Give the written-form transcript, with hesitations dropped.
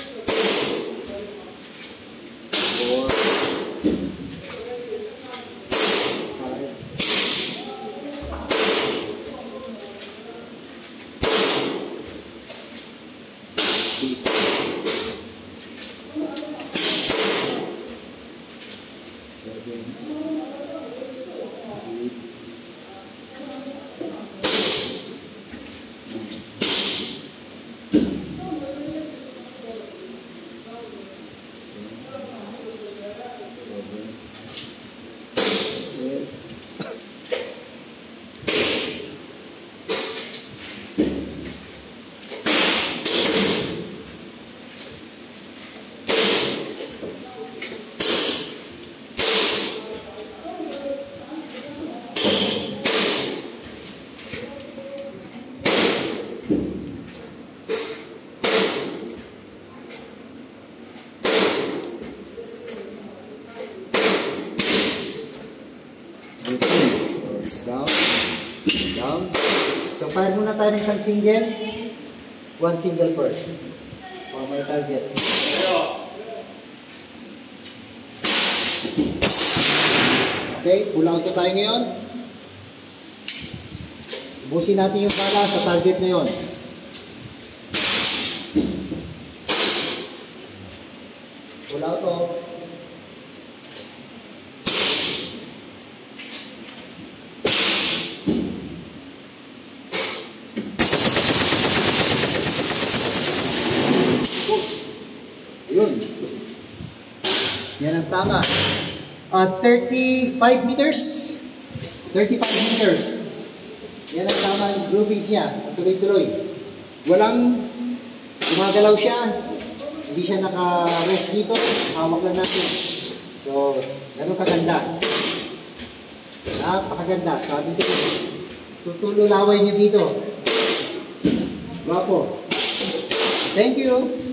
4, 18. Down. Down. So, fire muna tayo ng isang single. One single first. For my target. Okay, pull out to tayo ngayon. Ubusin natin yung bala sa target na yun. Pull out to. Ayun. Yan ang tama. 35 meters. 35 meters. Yan ang tama ng groupings niya. Tuloy-tuloy. Walang gumagalaw siya. Hindi siya naka-rest dito. Hawak lang natin. So, ganun kaganda. Napakaganda. Sabi siya, tutululaway niyo dito. Guwapo. Thank you.